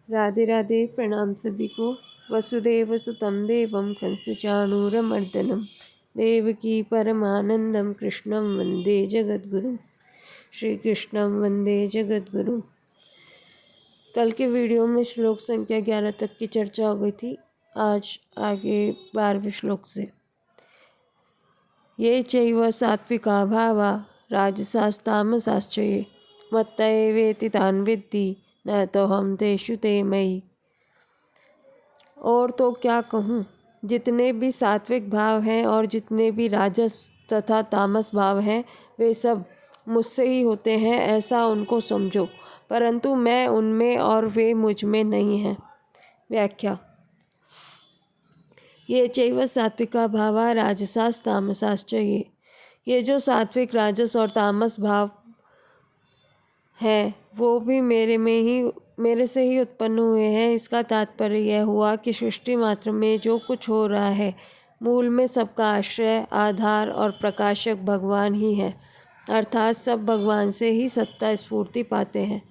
राधे राधे। प्रणाम सभी को। वसुदेव सुतं देवं कंसचाणूरमर्दनं देवकी परमानंदं कृष्णं वंदे जगद्गुरुं। श्री कृष्णं वंदे जगद्गुरुं। कल के वीडियो में श्लोक संख्या 11 तक की चर्चा हो गई थी। आज आगे 12वें श्लोक से। ये चैव सात्विका भावा राजसास्तामसाश्च ये मत्त एवेति तान् विद्धि न तो हम तेषु ते मयि। और तो क्या कहूँ, जितने भी सात्विक भाव हैं और जितने भी राजस तथा तामस भाव हैं वे सब मुझसे ही होते हैं, ऐसा उनको समझो, परंतु मैं उनमें और वे मुझ में नहीं हैं। व्याख्या। ये चैव सात्विका भावा राजसास तामसाश्च ये जो सात्विक राजस और तामस भाव हैं वो भी मेरे से ही उत्पन्न हुए हैं। इसका तात्पर्य यह हुआ कि सृष्टि मात्र में जो कुछ हो रहा है मूल में सबका आश्रय, आधार और प्रकाशक भगवान ही है, अर्थात सब भगवान से ही सत्ता स्फूर्ति पाते हैं।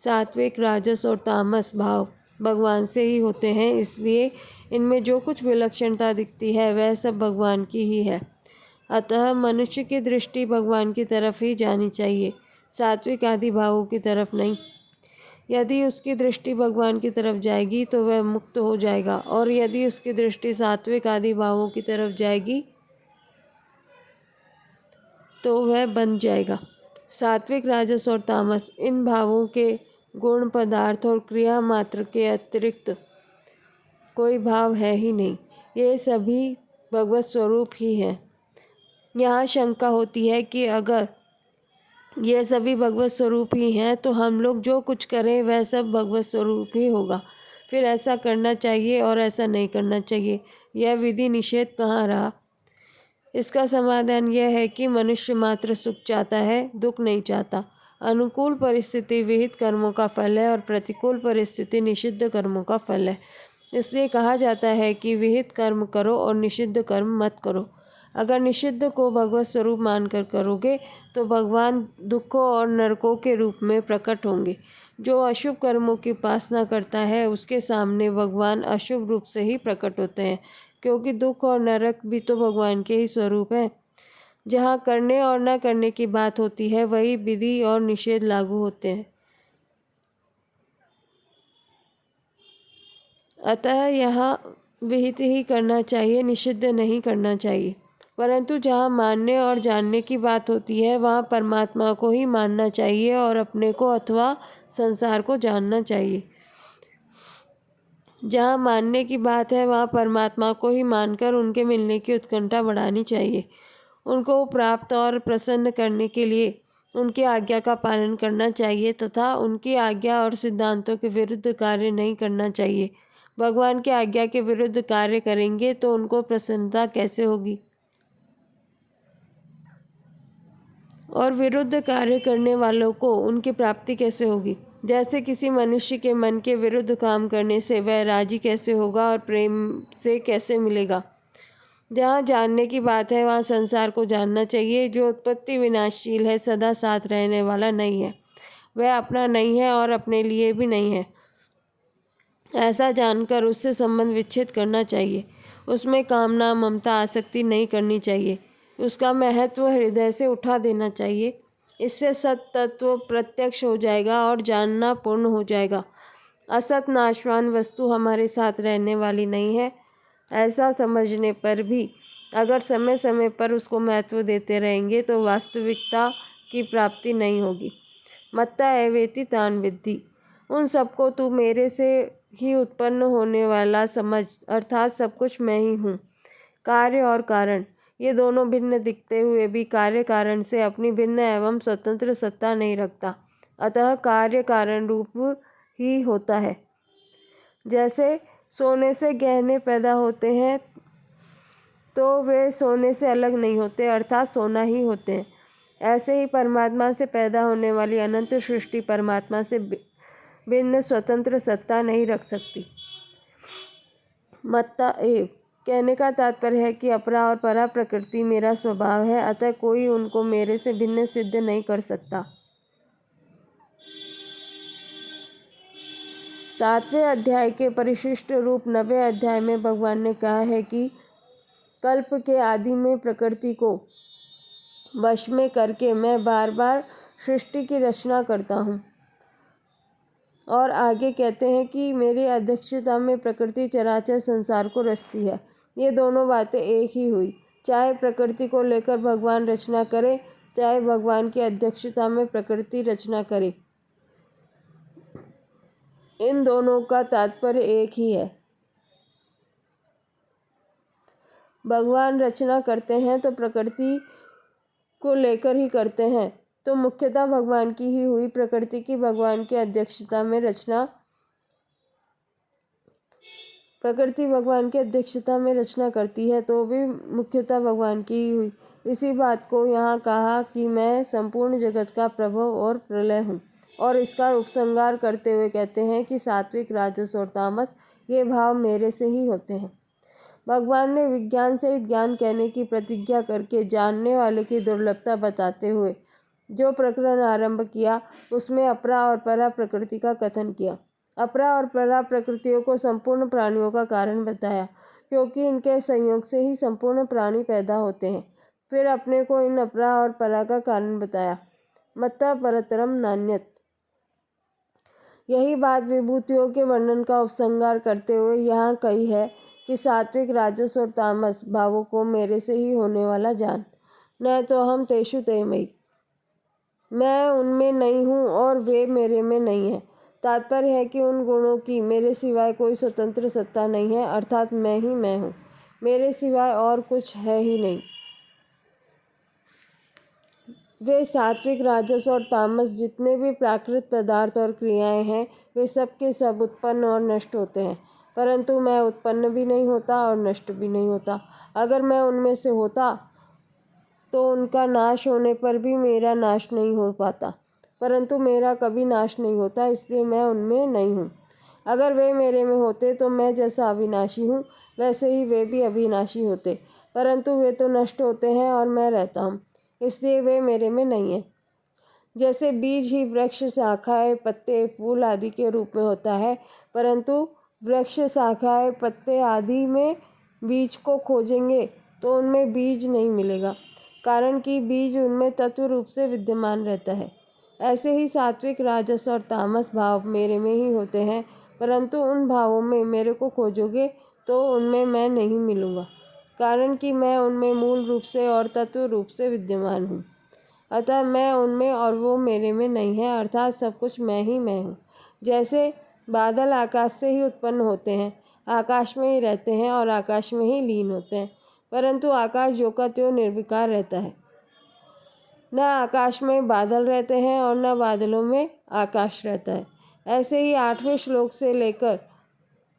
सात्विक राजस और तामस भाव भगवान से ही होते हैं, इसलिए इनमें जो कुछ विलक्षणता दिखती है वह सब भगवान की ही है। अतः मनुष्य की दृष्टि भगवान की तरफ ही जानी चाहिए, सात्विक आदि भावों की तरफ नहीं। यदि उसकी दृष्टि भगवान की तरफ जाएगी तो वह मुक्त हो जाएगा, और यदि उसकी दृष्टि सात्विक आदि भावों की तरफ जाएगी तो वह बंध जाएगा। सात्विक राजस और तामस इन भावों के गुण, पदार्थ और क्रिया मात्र के अतिरिक्त कोई भाव है ही नहीं। ये सभी भगवत स्वरूप ही है। यहाँ शंका होती है कि अगर ये सभी भगवत स्वरूप ही हैं तो हम लोग जो कुछ करें वह सब भगवत स्वरूप ही होगा। फिर ऐसा करना चाहिए और ऐसा नहीं करना चाहिए, यह विधि निषेध कहाँ रहा। इसका समाधान यह है कि मनुष्य मात्र सुख चाहता है, दुख नहीं चाहता। अनुकूल परिस्थिति विहित कर्मों का फल है और प्रतिकूल परिस्थिति निषिद्ध कर्मों का फल है। इसलिए कहा जाता है कि विहित कर्म करो और निषिद्ध कर्म मत करो। अगर निषिद्ध को भगवत स्वरूप मानकर करोगे तो भगवान दुखों और नरकों के रूप में प्रकट होंगे। जो अशुभ कर्मों की उपासना करता है उसके सामने भगवान अशुभ रूप से ही प्रकट होते हैं, क्योंकि दुख और नरक भी तो भगवान के ही स्वरूप हैं। जहाँ करने और न करने की बात होती है वही विधि और निषेध लागू होते हैं। अतः यहाँ विहित ही करना चाहिए, निषिद्ध नहीं करना चाहिए। परंतु जहाँ मानने और जानने की बात होती है वहाँ परमात्मा को ही मानना चाहिए और अपने को अथवा संसार को जानना चाहिए। जहाँ मानने की बात है वहाँ परमात्मा को ही मानकर उनके मिलने की उत्कंठा बढ़ानी चाहिए। उनको प्राप्त और प्रसन्न करने के लिए उनकी आज्ञा का पालन करना चाहिए तथा उनकी आज्ञा और सिद्धांतों के विरुद्ध कार्य नहीं करना चाहिए। भगवान की आज्ञा के विरुद्ध कार्य करेंगे तो उनको प्रसन्नता कैसे होगी, और विरुद्ध कार्य करने वालों को उनकी प्राप्ति कैसे होगी। जैसे किसी मनुष्य के मन के विरुद्ध काम करने से वह राजी कैसे होगा और प्रेम से कैसे मिलेगा। जहाँ जानने की बात है वहाँ संसार को जानना चाहिए। जो उत्पत्ति विनाशशील है, सदा साथ रहने वाला नहीं है, वह अपना नहीं है और अपने लिए भी नहीं है, ऐसा जानकर उससे संबंध विच्छेद करना चाहिए। उसमें कामना, ममता, आसक्ति नहीं करनी चाहिए। उसका महत्व हृदय से उठा देना चाहिए। इससे सत तत्व प्रत्यक्ष हो जाएगा और जानना पूर्ण हो जाएगा। असत नाशवान वस्तु हमारे साथ रहने वाली नहीं है, ऐसा समझने पर भी अगर समय समय पर उसको महत्व देते रहेंगे तो वास्तविकता की प्राप्ति नहीं होगी। मत्ता एवेति तान् विद्धि। उन सबको तू मेरे से ही उत्पन्न होने वाला समझ, अर्थात सब कुछ मैं ही हूँ। कार्य और कारण ये दोनों भिन्न दिखते हुए भी कार्य कारण से अपनी भिन्न एवं स्वतंत्र सत्ता नहीं रखता, अतः कार्य कारण रूप ही होता है। जैसे सोने से गहने पैदा होते हैं तो वे सोने से अलग नहीं होते, अर्थात सोना ही होते हैं। ऐसे ही परमात्मा से पैदा होने वाली अनंत सृष्टि परमात्मा से भिन्न स्वतंत्र सत्ता नहीं रख सकती। मत्ता एव कहने का तात्पर्य है कि अपरा और परा प्रकृति मेरा स्वभाव है, अतः कोई उनको मेरे से भिन्न सिद्ध नहीं कर सकता। 7वें अध्याय के परिशिष्ट रूप 9वें अध्याय में भगवान ने कहा है कि कल्प के आदि में प्रकृति को वश में करके मैं बार बार सृष्टि की रचना करता हूँ। और आगे कहते हैं कि मेरी अध्यक्षता में प्रकृति चराचर संसार को रचती है। ये दोनों बातें एक ही हुई। चाहे प्रकृति को लेकर भगवान रचना करे, चाहे भगवान की अध्यक्षता में प्रकृति रचना करे, इन दोनों का तात्पर्य एक ही है। भगवान रचना करते हैं तो प्रकृति को लेकर ही करते हैं, तो मुख्यतः भगवान की ही हुई प्रकृति की भगवान की अध्यक्षता में रचना प्रकृति भगवान की अध्यक्षता में रचना करती है, तो भी मुख्यतः भगवान की ही हुई। इसी बात को यहाँ कहा कि मैं संपूर्ण जगत का प्रभव और प्रलय हूँ। और इसका उपसंहार करते हुए कहते हैं कि सात्विक, राजस और तामस ये भाव मेरे से ही होते हैं। भगवान ने विज्ञान सहित ज्ञान कहने की प्रतिज्ञा करके जानने वाले की दुर्लभता बताते हुए जो प्रकरण आरंभ किया, उसमें अपरा और परा प्रकृति का कथन किया। अपरा और परा प्रकृतियों को संपूर्ण प्राणियों का कारण बताया, क्योंकि इनके संयोग से ही संपूर्ण प्राणी पैदा होते हैं। फिर अपने को इन अपरा और परा का कारण बताया। मत्तः परतरम नान्यत्। यही बात विभूतियों के वर्णन का उपसंहार करते हुए यहाँ कही है कि सात्विक, राजस और तामस भावों को मेरे से ही होने वाला जान। न तो हम तेषु ते मयि, मैं उनमें नहीं हूँ और वे मेरे में नहीं हैं। तात्पर्य है कि उन गुणों की मेरे सिवाय कोई स्वतंत्र सत्ता नहीं है, अर्थात मैं ही मैं हूँ, मेरे सिवाय और कुछ है ही नहीं। वे सात्विक, राजस और तामस जितने भी प्राकृत पदार्थ और क्रियाएं हैं, वे सब के सब उत्पन्न और नष्ट होते हैं, परंतु मैं उत्पन्न भी नहीं होता और नष्ट भी नहीं होता। अगर मैं उनमें से होता तो उनका नाश होने पर भी मेरा नाश नहीं हो पाता, परंतु मेरा कभी नाश नहीं होता, इसलिए मैं उनमें नहीं हूँ। अगर वे मेरे में होते तो मैं जैसा अविनाशी हूँ वैसे ही वे भी अविनाशी होते, परंतु वे तो नष्ट होते हैं और मैं रहता हूँ, इसलिए वे मेरे में नहीं हैं। जैसे बीज ही वृक्ष, शाखाएं, पत्ते, फूल आदि के रूप में होता है, परंतु वृक्ष, शाखाएं, पत्ते आदि में बीज को खोजेंगे तो उनमें बीज नहीं मिलेगा, कारण कि बीज उनमें तत्व रूप से विद्यमान रहता है। ऐसे ही सात्विक, राजस और तामस भाव मेरे में ही होते हैं, परंतु उन भावों में मेरे को खोजोगे तो उनमें मैं नहीं मिलूँगा, कारण कि मैं उनमें मूल रूप से और तत्व रूप से विद्यमान हूँ। अतः मैं उनमें और वो मेरे में नहीं है, अर्थात सब कुछ मैं ही मैं हूँ। जैसे बादल आकाश से ही उत्पन्न होते हैं, आकाश में ही रहते हैं और आकाश में ही लीन होते हैं, परंतु आकाश जो का त्यों निर्विकार रहता है। न आकाश में बादल रहते हैं और न बादलों में आकाश रहता है। ऐसे ही 8वें श्लोक से लेकर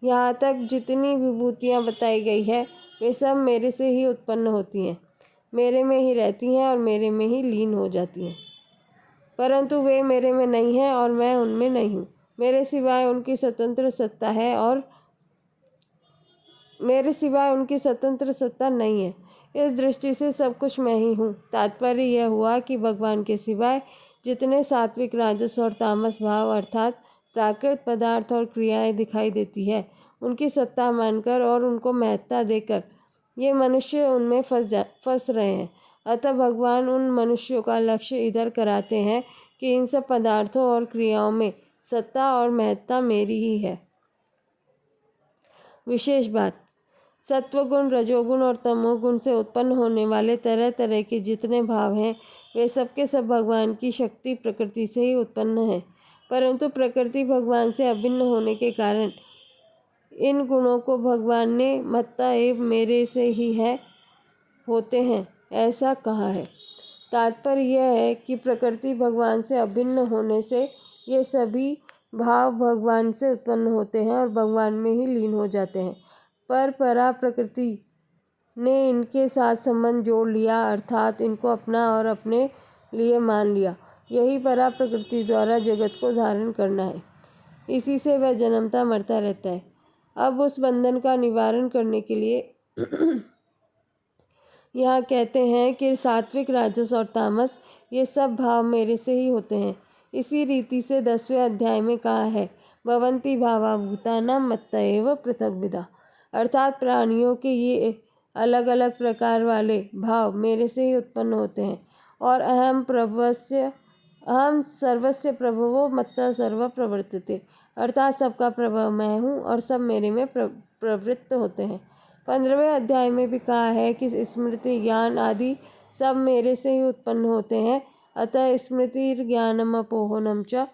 यहाँ तक जितनी विभूतियाँ बताई गई है, वे सब मेरे से ही उत्पन्न होती हैं, मेरे में ही रहती हैं और मेरे में ही लीन हो जाती हैं, परंतु वे मेरे में नहीं हैं और मैं उनमें नहीं हूँ। मेरे सिवाय उनकी स्वतंत्र सत्ता है और मेरे सिवाय उनकी स्वतंत्र सत्ता नहीं है। इस दृष्टि से सब कुछ मैं ही हूँ। तात्पर्य यह हुआ कि भगवान के सिवाय जितने सात्विक, राजस और तामस भाव अर्थात प्राकृत पदार्थ और क्रियाएं दिखाई देती है, उनकी सत्ता मानकर और उनको महत्ता देकर ये मनुष्य उनमें फंस रहे हैं। अतः भगवान उन मनुष्यों का लक्ष्य इधर कराते हैं कि इन सब पदार्थों और क्रियाओं में सत्ता और महत्ता मेरी ही है। विशेष बात, सत्वगुण, रजोगुण और तमोगुण से उत्पन्न होने वाले तरह तरह के जितने भाव हैं, वे सब के सब भगवान की शक्ति प्रकृति से ही उत्पन्न हैं, परंतु प्रकृति भगवान से अभिन्न होने के कारण इन गुणों को भगवान ने मत्ता एव मेरे से ही है होते हैं ऐसा कहा है। तात्पर्य यह है कि प्रकृति भगवान से अभिन्न होने से ये सभी भाव भगवान से उत्पन्न होते हैं और भगवान में ही लीन हो जाते हैं, पर परा प्रकृति ने इनके साथ संबंध जोड़ लिया, अर्थात इनको अपना और अपने लिए मान लिया। यही परा प्रकृति द्वारा जगत को धारण करना है, इसी से वह जन्मता मरता रहता है। अब उस बंधन का निवारण करने के लिए यहाँ कहते हैं कि सात्विक, राजस और तामस ये सब भाव मेरे से ही होते हैं। इसी रीति से 10वें अध्याय में कहा है, भवन्ति भावा भूतानां मत्त एव पृथग्विधा। अर्थात प्राणियों के ये अलग अलग प्रकार वाले भाव मेरे से ही उत्पन्न होते हैं और अहम सर्वस्य प्रभवो मत्तः सर्व प्रवर्तते। अर्थात सबका प्रभव मैं हूँ और सब मेरे में प्रवृत्त होते हैं। 15वें अध्याय में भी कहा है कि स्मृति ज्ञान आदि सब मेरे से ही उत्पन्न होते हैं। अतः स्मृति ज्ञानम अपोहनम च,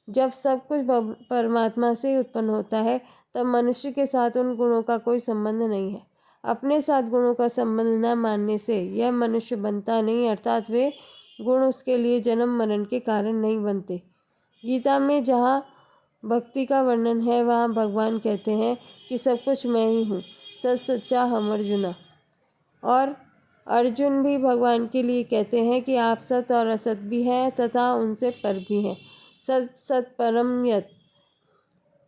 जब सब कुछ परमात्मा से ही उत्पन्न होता है तब मनुष्य के साथ उन गुणों का कोई संबंध नहीं है। अपने साथ गुणों का संबंध न मानने से यह मनुष्य बनता नहीं, अर्थात वे गुण उसके लिए जन्म मरण के कारण नहीं बनते। गीता में जहाँ भक्ति का वर्णन है वहाँ भगवान कहते हैं कि सब कुछ मैं ही हूँ, सच सच्चा हम अर्जुना। और अर्जुन भी भगवान के लिए कहते हैं कि आप सत और असत भी हैं तथा उनसे पर भी हैं। सत सत परम यत।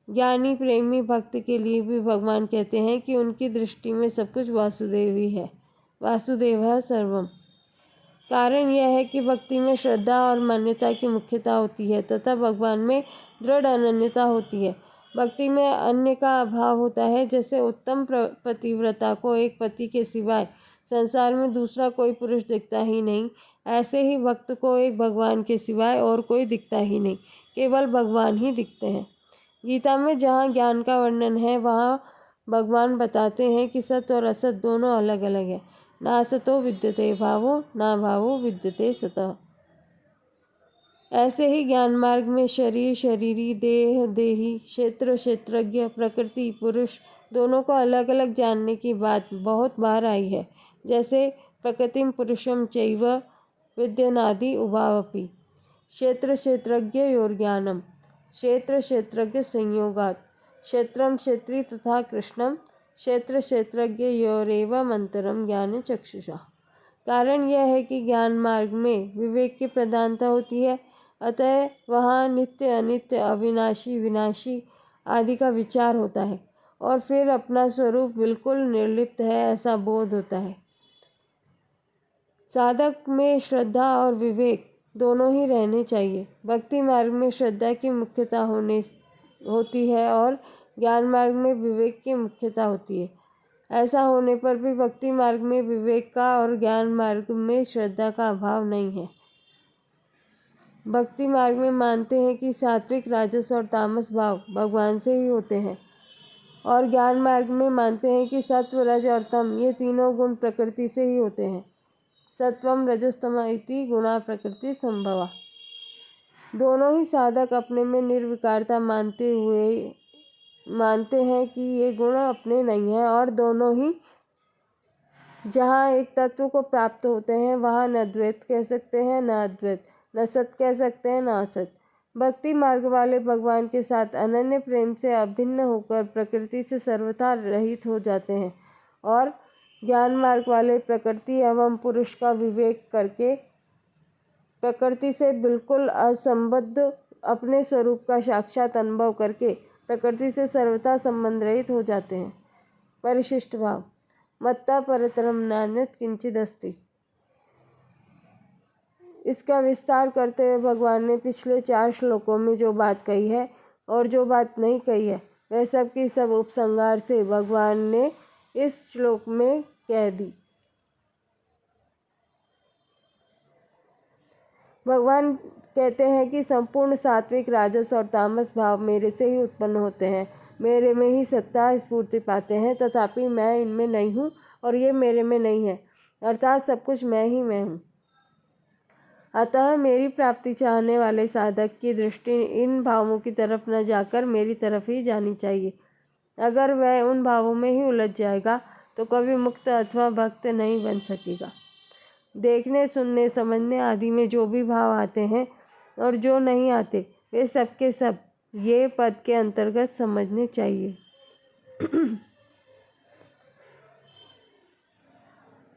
ज्ञानी प्रेमी भक्त के लिए भी भगवान कहते हैं कि उनकी दृष्टि में सब कुछ वासुदेव ही है। वासुदेवः सर्वम। कारण यह है कि भक्ति में श्रद्धा और मान्यता की मुख्यता होती है तथा भगवान में दृढ़ अनन्यता होती है। भक्ति में अन्य का अभाव होता है। जैसे उत्तम पतिव्रता को एक पति के सिवाय संसार में दूसरा कोई पुरुष दिखता ही नहीं, ऐसे ही भक्त को एक भगवान के सिवाय और कोई दिखता ही नहीं, केवल भगवान ही दिखते हैं। गीता में जहाँ ज्ञान का वर्णन है वहाँ भगवान बताते हैं कि सत और असत दोनों अलग अलग है। ना सतो विद्यते भावो ना भावो विद्यते सतः। ऐसे ही ज्ञान मार्ग में शरीर शरीरी, देह देही, क्षेत्र क्षेत्रज्ञ, प्रकृति पुरुष दोनों को अलग अलग जानने की बात बहुत बार आई है। जैसे प्रकृतिम पुरुषम चैव विद्यनादि उभावपि। क्षेत्र क्षेत्रज्ञ योर ज्ञानम, क्षेत्र क्षेत्रज्ञ संयोगात्, क्षेत्रम क्षेत्री तथा कृष्णम, क्षेत्र क्षेत्रज्ञ योरेव मंतरम ज्ञान चक्षुषा। कारण यह है कि ज्ञान मार्ग में विवेक की प्रधानता होती है, अतः वहाँ नित्य अनित्य, अविनाशी विनाशी आदि का विचार होता है और फिर अपना स्वरूप बिल्कुल निर्लिप्त है ऐसा बोध होता है। साधक में श्रद्धा और विवेक दोनों ही रहने चाहिए। भक्ति मार्ग में श्रद्धा की मुख्यता होती है और ज्ञान मार्ग में विवेक की मुख्यता होती है। ऐसा होने पर भी भक्ति मार्ग में विवेक का और ज्ञान मार्ग में श्रद्धा का अभाव नहीं है। भक्ति मार्ग में मानते हैं कि सात्विक, राजस और तामस भाव भगवान से ही होते हैं और ज्ञान मार्ग में मानते हैं कि सत्व, रज और तम ये तीनों गुण प्रकृति से ही होते हैं। सत्वम रजस्तम इति गुणा प्रकृति संभवा। दोनों ही साधक अपने में निर्विकारता मानते हैं कि ये गुण अपने नहीं हैं और दोनों ही जहाँ एक तत्व को प्राप्त होते हैं वहाँ न द्वैत कह सकते हैं न अद्वैत, न सत कह सकते हैं न असत। भक्ति मार्ग वाले भगवान के साथ अनन्य प्रेम से अभिन्न होकर प्रकृति से सर्वथा रहित हो जाते हैं और ज्ञान मार्ग वाले प्रकृति एवं पुरुष का विवेक करके प्रकृति से बिल्कुल असंबद्ध अपने स्वरूप का साक्षात अनुभव करके प्रकृति से सर्वथा संबंध रहित हो जाते हैं। परिशिष्ट भाव। मत्ता परतरम नान्यत् किंचिद अस्ति। इसका विस्तार करते हुए भगवान ने पिछले 4 श्लोकों में जो बात कही है और जो बात नहीं कही है वह सब की सब उपसंहार से भगवान ने इस श्लोक में कह दी। भगवान कहते हैं कि संपूर्ण सात्विक, राजस और तामस भाव मेरे से ही उत्पन्न होते हैं, मेरे में ही सत्ता स्फूर्ति पाते हैं, तथापि मैं इनमें नहीं हूँ और ये मेरे में नहीं है, अर्थात सब कुछ मैं ही मैं हूँ। अतः मेरी प्राप्ति चाहने वाले साधक की दृष्टि इन भावों की तरफ न जाकर मेरी तरफ ही जानी चाहिए। अगर वह उन भावों में ही उलझ जाएगा तो कभी मुक्त अथवा भक्त नहीं बन सकेगा। देखने, सुनने, समझने आदि में जो भी भाव आते हैं और जो नहीं आते वे सब के सब ये पद के अंतर्गत समझने चाहिए।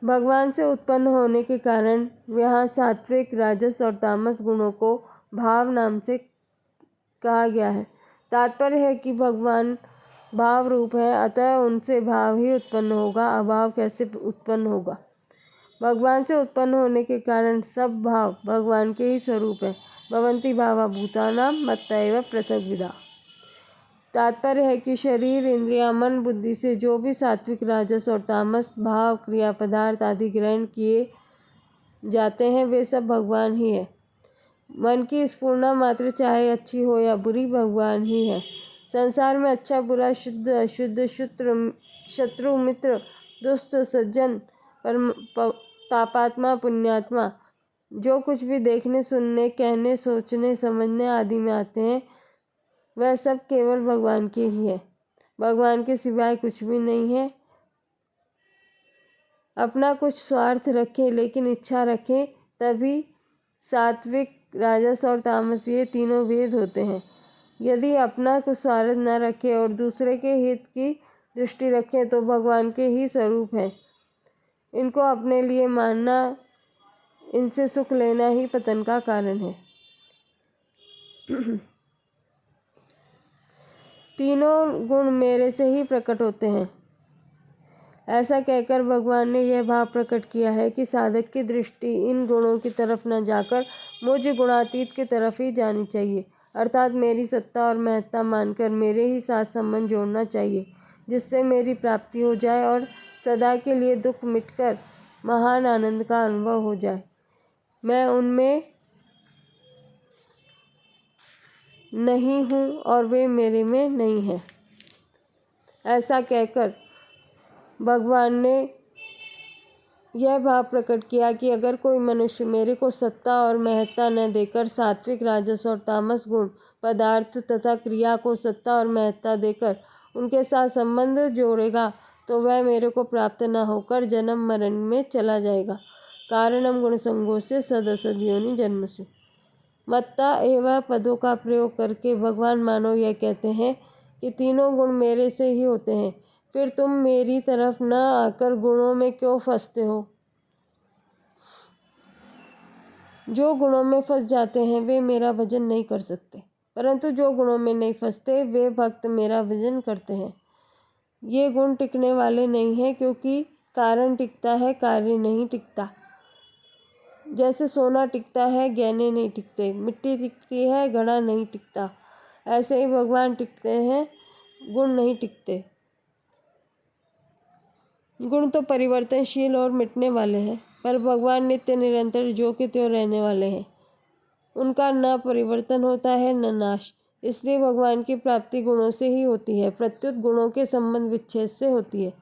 भगवान से उत्पन्न होने के कारण यहाँ सात्विक, राजस और तामस गुणों को भाव नाम से कहा गया है। तात्पर्य है कि भगवान भाव रूप है, अतः उनसे भाव ही उत्पन्न होगा, अभाव कैसे उत्पन्न होगा। भगवान से उत्पन्न होने के कारण सब भाव भगवान के ही स्वरूप है। भवन्ति भावा भूतानां मत्त एव पृथग्विधा। तात्पर्य है कि शरीर, इंद्रिया, मन, बुद्धि से जो भी सात्विक, राजस और तामस भाव, क्रिया, पदार्थ आदि ग्रहण किए जाते हैं वे सब भगवान ही है। मन की स्फुरना मात्र चाहे अच्छी हो या बुरी भगवान ही है। संसार में अच्छा बुरा, शुद्ध अशुद्ध, शत्रु मित्र, दुष्ट सज्जन, पापात्मा पुण्यात्मा, जो कुछ भी देखने, सुनने, कहने, सोचने, समझने आदि में आते हैं वह सब केवल भगवान के ही है। भगवान के सिवाय कुछ भी नहीं है। अपना कुछ स्वार्थ रखें लेकिन इच्छा रखें तभी सात्विक, राजस और तामस ये तीनों भेद होते हैं। यदि अपना कुछ स्वार्थ न रखें और दूसरे के हित की दृष्टि रखें तो भगवान के ही स्वरूप है। इनको अपने लिए मानना, इनसे सुख लेना ही पतन का कारण है। तीनों गुण मेरे से ही प्रकट होते हैं, ऐसा कहकर भगवान ने यह भाव प्रकट किया है कि साधक की दृष्टि इन गुणों की तरफ न जाकर मुझ गुणातीत की तरफ ही जानी चाहिए, अर्थात मेरी सत्ता और महत्ता मानकर मेरे ही साथ संबंध जोड़ना चाहिए, जिससे मेरी प्राप्ति हो जाए और सदा के लिए दुख मिटकर महान आनंद का अनुभव हो जाए। मैं उनमें नहीं हूँ और वे मेरे में नहीं हैं। ऐसा कहकर भगवान ने यह भाव प्रकट किया कि अगर कोई मनुष्य मेरे को सत्ता और महत्ता न देकर सात्विक, राजस और तामस गुण, पदार्थ तथा क्रिया को सत्ता और महत्ता देकर उनके साथ संबंध जोड़ेगा तो वह मेरे को प्राप्त न होकर जन्म मरण में चला जाएगा। कारणम गुण संगो से सदसद योनि जन्मसु। मत्ता एवं पदों का प्रयोग करके भगवान मानो यह कहते हैं कि तीनों गुण मेरे से ही होते हैं, फिर तुम मेरी तरफ न आकर गुणों में क्यों फंसते हो। जो गुणों में फंस जाते हैं वे मेरा भजन नहीं कर सकते, परंतु जो गुणों में नहीं फंसते वे भक्त मेरा भजन करते हैं। ये गुण टिकने वाले नहीं हैं क्योंकि कारण टिकता है, कार्य नहीं टिकता। जैसे सोना टिकता है, गहने नहीं टिकते, मिट्टी टिकती है, घड़ा नहीं टिकता, ऐसे ही भगवान टिकते हैं, गुण नहीं टिकते। गुण तो परिवर्तनशील और मिटने वाले हैं, पर भगवान नित्य निरंतर जो के त्यों रहने वाले हैं। उनका न परिवर्तन होता है न नाश, इसलिए भगवान की प्राप्ति गुणों से ही होती है, प्रत्युत गुणों के संबंध विच्छेद से होती है।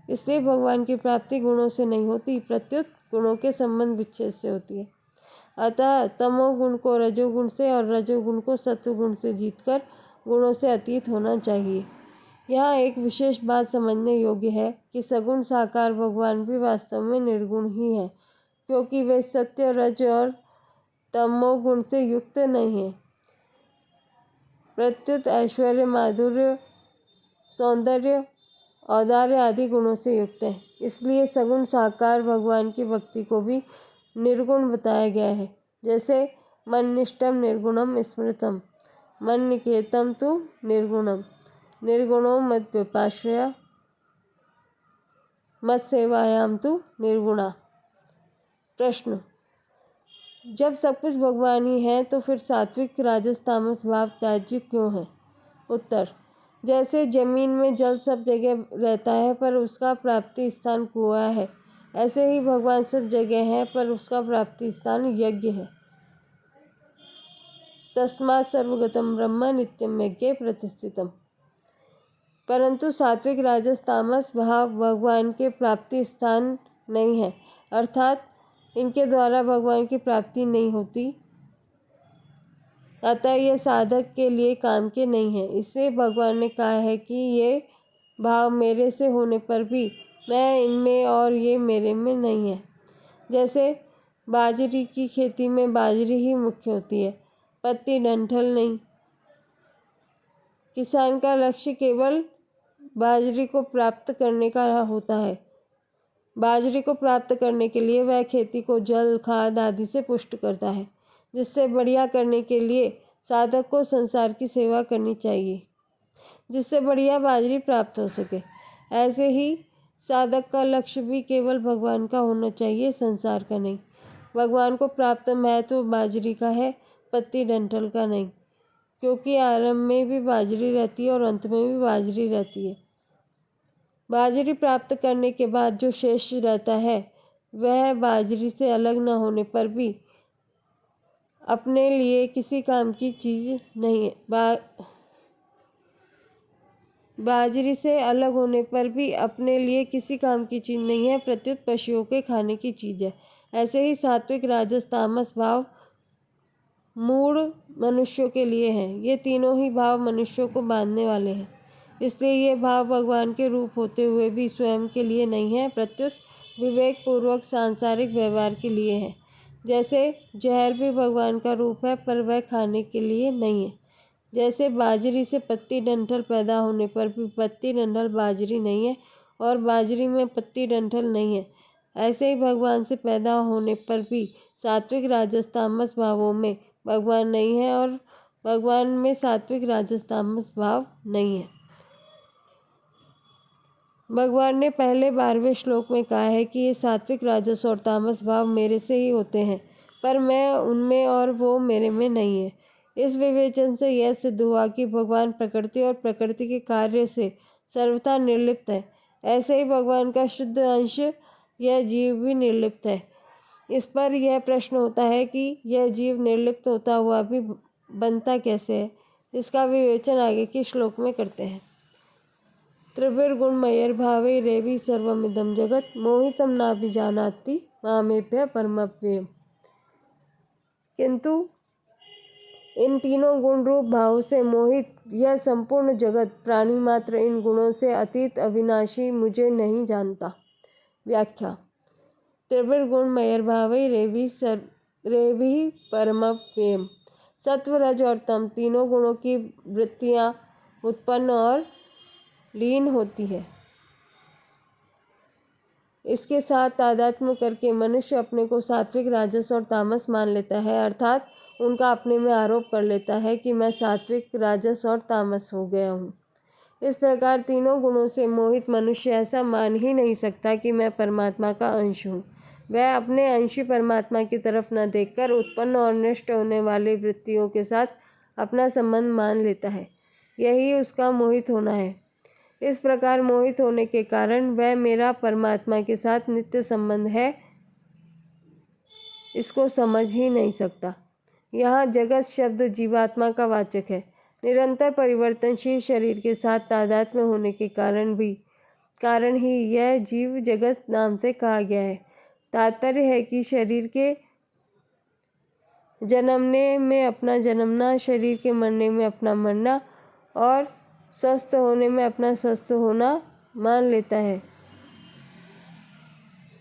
इसलिए भगवान की प्राप्ति गुणों से नहीं होती, प्रत्युत गुणों के संबंध विच्छेद से होती है। अतः तमोगुण को रजोगुण से और रजोगुण को सत्वगुण से जीतकर गुणों से अतीत होना चाहिए। यहाँ एक विशेष बात समझने योग्य है कि सगुण साकार भगवान भी वास्तव में निर्गुण ही है, क्योंकि वे सत्य, रज और तमोगुण से युक्त नहीं है, प्रत्युत ऐश्वर्य, माधुर्य, सौंदर्य, औदार्य आदि गुणों से युक्त है। इसलिए सगुण साकार भगवान की भक्ति को भी निर्गुण बताया गया है। जैसे मन्निष्ठम निर्गुणम स्मृतम, मन निकेतम तु निर्गुणम, निर्गुणो मद व्यपाश्रया, मत सेवायाम तु निर्गुणा। प्रश्न: जब सब कुछ भगवान ही है तो फिर सात्विक, राजस, तामस भाव त्याज्य क्यों है? उत्तर: जैसे जमीन में जल सब जगह रहता है पर उसका प्राप्ति स्थान कुआं है, ऐसे ही भगवान सब जगह है पर उसका प्राप्ति स्थान यज्ञ है। तस्मात् सर्वगतं ब्रह्म नित्यं यज्ञे प्रतिष्ठितम्। परंतु सात्विक, राजस, तामस भाव भगवान के प्राप्ति स्थान नहीं है, अर्थात इनके द्वारा भगवान की प्राप्ति नहीं होती, अतः ये साधक के लिए काम के नहीं है। इसलिए भगवान ने कहा है कि ये भाव मेरे से होने पर भी मैं इनमें और ये मेरे में नहीं है। जैसे बाजरी की खेती में बाजरी ही मुख्य होती है, पत्ती डंठल नहीं। किसान का लक्ष्य केवल बाजरी को प्राप्त करने का होता है। बाजरी को प्राप्त करने के लिए वह खेती को जल, खाद आदि से पुष्ट करता है, जिससे बढ़िया करने के लिए साधक को संसार की सेवा करनी चाहिए, जिससे बढ़िया बाजरी प्राप्त हो सके। ऐसे ही साधक का लक्ष्य भी केवल भगवान का होना चाहिए, संसार का नहीं। भगवान को प्राप्त महत्व बाजरी का है, पत्ती डंठल का नहीं। क्योंकि आरंभ में भी बाजरी रहती है और अंत में भी बाजरी रहती है। बाजरी प्राप्त करने के बाद जो शेष रहता है वह बाजरी से अलग न होने पर भी अपने लिए किसी काम की चीज़ नहीं है। बाजरी से अलग होने पर भी अपने लिए किसी काम की चीज़ नहीं है, प्रत्युत पशुओं के खाने की चीज़ है। ऐसे ही सात्विक राजस तामस भाव मूढ़ मनुष्यों के लिए हैं। ये तीनों ही भाव मनुष्यों को बांधने वाले हैं, इसलिए ये भाव भगवान के रूप होते हुए भी स्वयं के लिए नहीं है, प्रत्युत विवेक पूर्वक सांसारिक व्यवहार के लिए है। जैसे जहर भी भगवान का रूप है पर वह खाने के लिए नहीं है। जैसे बाजरी से पत्ती डंठल पैदा होने पर भी पत्ती डंठल बाजरी नहीं है और बाजरी में पत्ती डंठल नहीं है, ऐसे ही भगवान से पैदा होने पर भी सात्विक राजस तामस भावों में भगवान नहीं है और भगवान में सात्विक राजस तामस भाव नहीं है। भगवान ने पहले 12वें श्लोक में कहा है कि ये सात्विक राजस और तामस भाव मेरे से ही होते हैं, पर मैं उनमें और वो मेरे में नहीं है। इस विवेचन से यह सिद्ध हुआ कि भगवान प्रकृति और प्रकृति के कार्य से सर्वथा निर्लिप्त है। ऐसे ही भगवान का शुद्ध अंश यह जीव भी निर्लिप्त है। इस पर यह प्रश्न होता है कि यह जीव निर्लिप्त होता हुआ भी बनता कैसे है। इसका विवेचन आगे के श्लोक में करते हैं। त्रिभिर्गुणमयैर्भावैरेवि सर्वमिदं जगत् मोहितं नाभिजानाति मामेभ्यः परमव्ययम्। किंतु इन तीनों गुण रूप भाव से मोहित यह संपूर्ण जगत प्राणी मात्र इन गुणों से अतीत अविनाशी मुझे नहीं जानता। व्याख्या। त्रिभिर्गुणमयैर्भावैरेवि परमव्ययम्। सत्व रज और तम तीनों गुणों की वृत्तियाँ उत्पन्न और लीन होती है। इसके साथ तादात्म्य करके मनुष्य अपने को सात्विक राजस और तामस मान लेता है, अर्थात उनका अपने में आरोप कर लेता है कि मैं सात्विक राजस और तामस हो गया हूँ। इस प्रकार तीनों गुणों से मोहित मनुष्य ऐसा मान ही नहीं सकता कि मैं परमात्मा का अंश हूँ। वह अपने अंशी परमात्मा की तरफ न देखकर उत्पन्न और नष्ट होने वाली वृत्तियों के साथ अपना संबंध मान लेता है। यही उसका मोहित होना है। इस प्रकार मोहित होने के कारण वह मेरा परमात्मा के साथ नित्य संबंध है इसको समझ ही नहीं सकता। यहाँ जगत शब्द जीवात्मा का वाचक है। निरंतर परिवर्तनशील शरीर के साथ तादात्म्य होने के कारण ही यह जीव जगत नाम से कहा गया है। तात्पर्य है कि शरीर के जन्मने में अपना जन्मना, शरीर के मरने में अपना मरना और स्वस्थ होने में अपना स्वस्थ होना मान लेता है।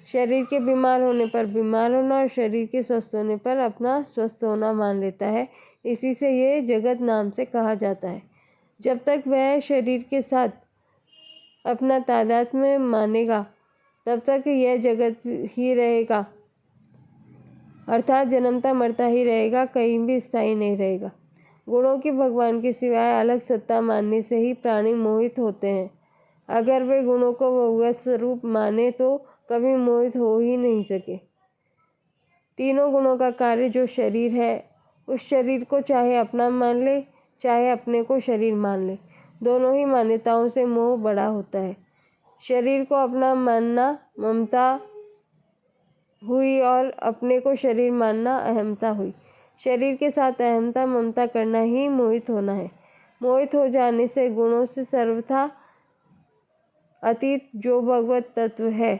शरीर के बीमार होने पर बीमार होना और शरीर के स्वस्थ होने पर अपना स्वस्थ होना मान लेता है। इसी से ये जगत नाम से कहा जाता है। जब तक वह शरीर के साथ अपना तादात्म्य मानेगा तब तक यह जगत ही रहेगा, अर्थात जन्मता मरता ही रहेगा, कहीं भी स्थायी नहीं रहेगा। गुणों की भगवान के सिवाय अलग सत्ता मानने से ही प्राणी मोहित होते हैं। अगर वे गुणों को भगवत स्वरूप माने तो कभी मोहित हो ही नहीं सके। तीनों गुणों का कार्य जो शरीर है, उस शरीर को चाहे अपना मान ले चाहे अपने को शरीर मान ले, दोनों ही मान्यताओं से मोह बड़ा होता है। शरीर को अपना मानना ममता हुई और अपने को शरीर मानना अहमता हुई। शरीर के साथ अहमता ममता करना ही मोहित होना है। मोहित हो जाने से गुणों से सर्वथा अतीत जो भगवत तत्व है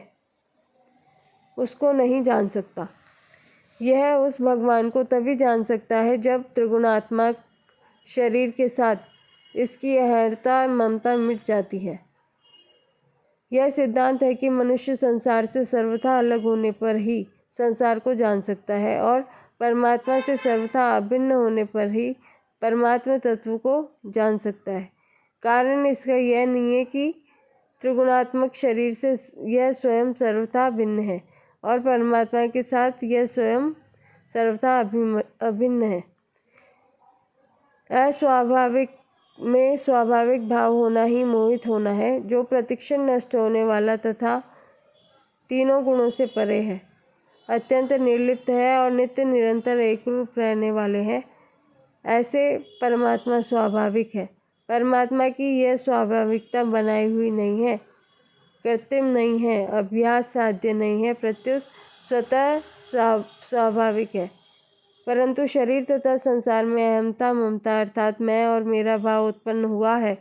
उसको नहीं जान सकता। यह उस भगवान को तभी जान सकता है जब त्रिगुणात्मक शरीर के साथ इसकी अहर्ता ममता मिट जाती है। यह सिद्धांत है कि मनुष्य संसार से सर्वथा अलग होने पर ही संसार को जान सकता है और परमात्मा से सर्वथा अभिन्न होने पर ही परमात्मा तत्व को जान सकता है। कारण इसका यह नहीं है कि त्रिगुणात्मक शरीर से यह स्वयं सर्वथा भिन्न है और परमात्मा के साथ यह स्वयं सर्वथा अभिन्न है। अस्वाभाविक में स्वाभाविक भाव होना ही मोहित होना है, जो प्रतिक्षण नष्ट होने वाला तथा तीनों गुणों से परे है, अत्यंत निर्लिप्त है और नित्य निरंतर एक रूप रहने वाले हैं। ऐसे परमात्मा स्वाभाविक है। परमात्मा की यह स्वाभाविकता बनाई हुई नहीं है, कृत्रिम नहीं है, अभ्यास साध्य नहीं है, प्रत्युत स्वतः स्वाभाविक है। परंतु शरीर तथा संसार में अहमता ममता अर्थात मैं और मेरा भाव उत्पन्न हुआ है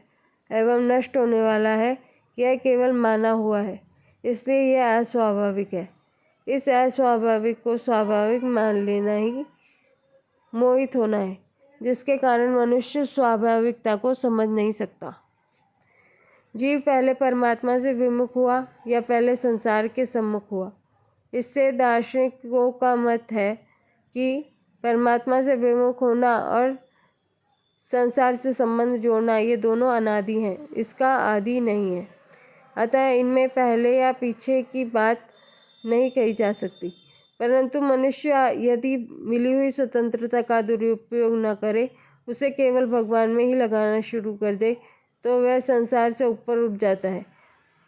एवं नष्ट होने वाला है, यह केवल माना हुआ है, इसलिए यह अस्वाभाविक है। इस अस्वाभाविक को स्वाभाविक मान लेना ही मोहित होना है, जिसके कारण मनुष्य स्वाभाविकता को समझ नहीं सकता। जीव पहले परमात्मा से विमुख हुआ या पहले संसार के सम्मुख हुआ? इससे दार्शनिकों का मत है कि परमात्मा से विमुख होना और संसार से संबंध जोड़ना ये दोनों अनादि हैं, इसका आदि नहीं है। अतः इनमें पहले या पीछे की बात नहीं कही जा सकती। परंतु मनुष्य यदि मिली हुई स्वतंत्रता का दुरुपयोग न करे, उसे केवल भगवान में ही लगाना शुरू कर दे, तो वह संसार से ऊपर उठ जाता है,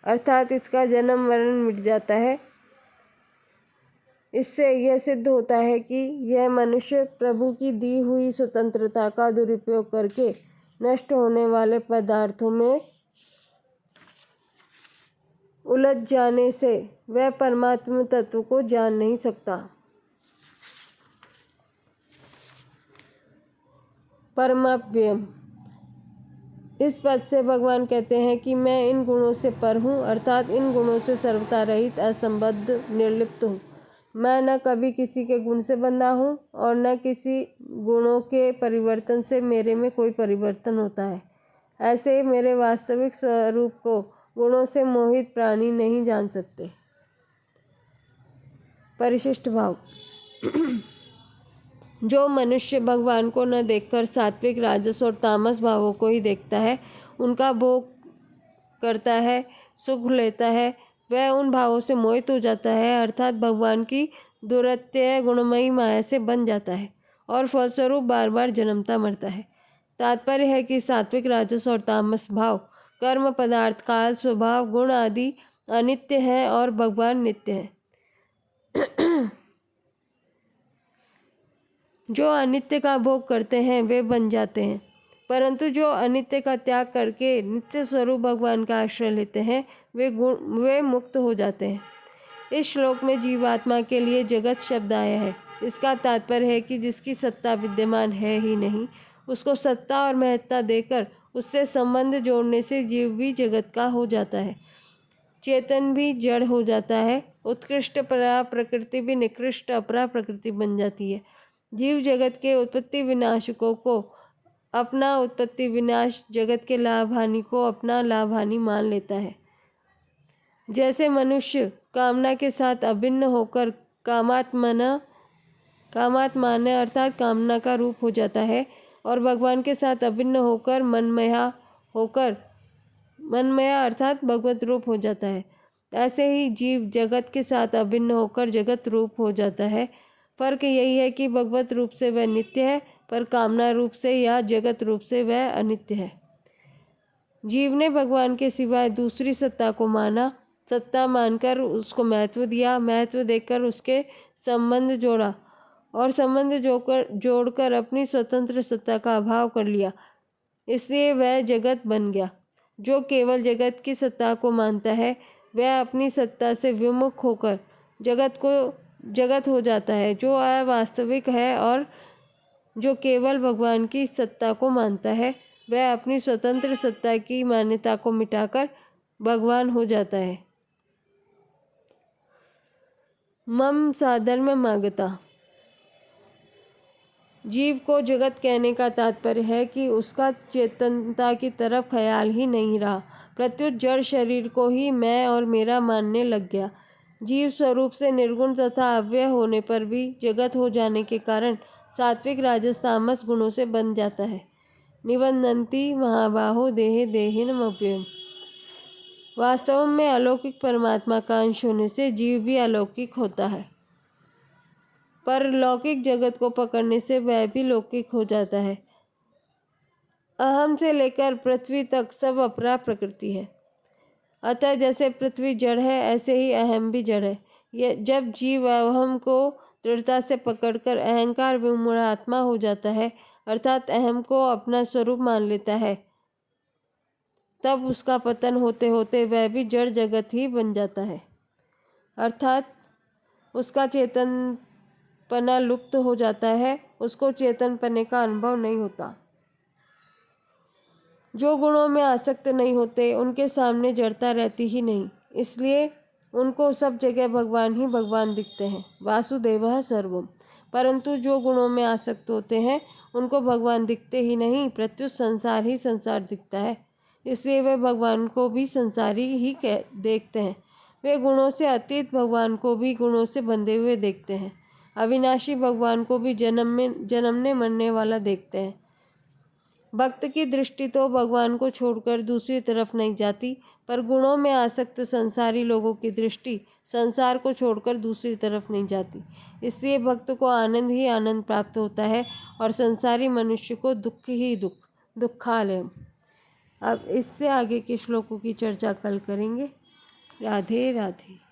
अर्थात इसका जन्म मरण मिट जाता है। इससे यह सिद्ध होता है कि यह मनुष्य प्रभु की दी हुई स्वतंत्रता का दुरुपयोग करके नष्ट होने वाले पदार्थों में उलझ जाने से वह परमात्मा तत्व को जान नहीं सकता। परमाव्ययम, इस पद से भगवान कहते हैं कि मैं इन गुणों से पर हूँ, अर्थात इन गुणों से सर्वथा रहित, असंबद्ध, निर्लिप्त हूँ। मैं न कभी किसी के गुण से बंधा हूँ और न किसी गुणों के परिवर्तन से मेरे में कोई परिवर्तन होता है। ऐसे मेरे वास्तविक स्वरूप को गुणों से मोहित प्राणी नहीं जान सकते। परिशिष्ट भाव। जो मनुष्य भगवान को न देखकर सात्विक, राजस और तामस भावों को ही देखता है, उनका भोग करता है, सुख लेता है, वह उन भावों से मोहित हो जाता है, अर्थात भगवान की दुरत्य गुणमयी माया से बन जाता है और फलस्वरूप बार बार जन्मता मरता है। तात्पर्य है कि सात्विक, राजस और तामस भाव, कर्म, पदार्थ, काल, स्वभाव, गुण आदि अनित्य है और भगवान नित्य है। जो अनित्य का भोग करते हैं वे बन जाते हैं, परंतु जो अनित्य का त्याग करके नित्य स्वरूप भगवान का आश्रय लेते हैं वे मुक्त हो जाते हैं। इस श्लोक में जीवात्मा के लिए जगत शब्द आया है। इसका तात्पर्य है कि जिसकी सत्ता विद्यमान है ही नहीं, उसको सत्ता और महत्ता देकर उससे संबंध जोड़ने से जीव भी जगत का हो जाता है, चेतन भी जड़ हो जाता है, उत्कृष्ट परा प्रकृति भी निकृष्ट अपरा प्रकृति बन जाती है। जीव जगत के उत्पत्ति विनाशकों को अपना उत्पत्ति विनाश, जगत के लाभ हानि को अपना लाभ हानि मान लेता है। जैसे मनुष्य कामना के साथ अभिन्न होकर कामात्मान अर्थात कामना का रूप हो जाता है और भगवान के साथ अभिन्न होकर मनमया अर्थात भगवत रूप हो जाता है, ऐसे ही जीव जगत के साथ अभिन्न होकर जगत रूप हो जाता है। फर्क यही है कि भगवत रूप से वह नित्य है, पर कामना रूप से या जगत रूप से वह अनित्य है। जीव ने भगवान के सिवाय दूसरी सत्ता को माना, सत्ता मानकर उसको महत्व दिया, महत्व देकर उसके संबंध जोड़ा और संबंध जोड़कर अपनी स्वतंत्र सत्ता का अभाव कर लिया, इसलिए वह जगत बन गया। जो केवल जगत की सत्ता को मानता है वह अपनी सत्ता से विमुख होकर जगत हो जाता है, जो अवास्तविक है, और जो केवल भगवान की सत्ता को मानता है वह अपनी स्वतंत्र सत्ता की मान्यता को मिटाकर भगवान हो जाता है। मम साधर्ममागता। जीव को जगत कहने का तात्पर्य है कि उसका चेतनता की तरफ ख्याल ही नहीं रहा, प्रत्युत जड़ शरीर को ही मैं और मेरा मानने लग गया। जीव स्वरूप से निर्गुण तथा अव्यय होने पर भी जगत हो जाने के कारण सात्विक, राजस, तामस गुणों से बन जाता है। निबंधन्ति महाबाहो देहे देहिनम अव्ययम्। वास्तव में अलौकिक परमात्मा का अंश होने से जीव भी अलौकिक होता है, पर लौकिक जगत को पकड़ने से वह भी लौकिक हो जाता है। अहम से लेकर पृथ्वी तक सब अपरा प्रकृति है। अतः जैसे पृथ्वी जड़ है ऐसे ही अहम भी जड़ है। जब जीव अहम को दृढ़ता से पकड़कर अहंकार विमूढ़ आत्मा हो जाता है, अर्थात अहम को अपना स्वरूप मान लेता है, तब उसका पतन होते होते वह भी जड़ जगत ही बन जाता है। अर्थात उसका चेतनपना लुप्त हो जाता है, उसको चेतनपने का अनुभव नहीं होता। जो गुणों में आसक्त नहीं होते उनके सामने जड़ता रहती ही नहीं, इसलिए उनको सब जगह भगवान ही भगवान दिखते हैं। वासुदेवः सर्वम। परंतु जो गुणों में आसक्त होते हैं उनको भगवान दिखते ही नहीं, प्रत्युत संसार ही संसार दिखता है, इसलिए वे भगवान को भी संसारी ही देखते हैं। वे गुणों से अतीत भगवान को भी गुणों से बंधे हुए देखते हैं। अविनाशी भगवान को भी जन्मने मरने वाला देखते हैं। भक्त की दृष्टि तो भगवान को छोड़कर दूसरी तरफ नहीं जाती, पर गुणों में आसक्त संसारी लोगों की दृष्टि संसार को छोड़कर दूसरी तरफ नहीं जाती, इसलिए भक्त को आनंद ही आनंद प्राप्त होता है और संसारी मनुष्य को दुख ही दुख, दुखालयम। अब इससे आगे के श्लोकों की चर्चा कल करेंगे। राधे राधे।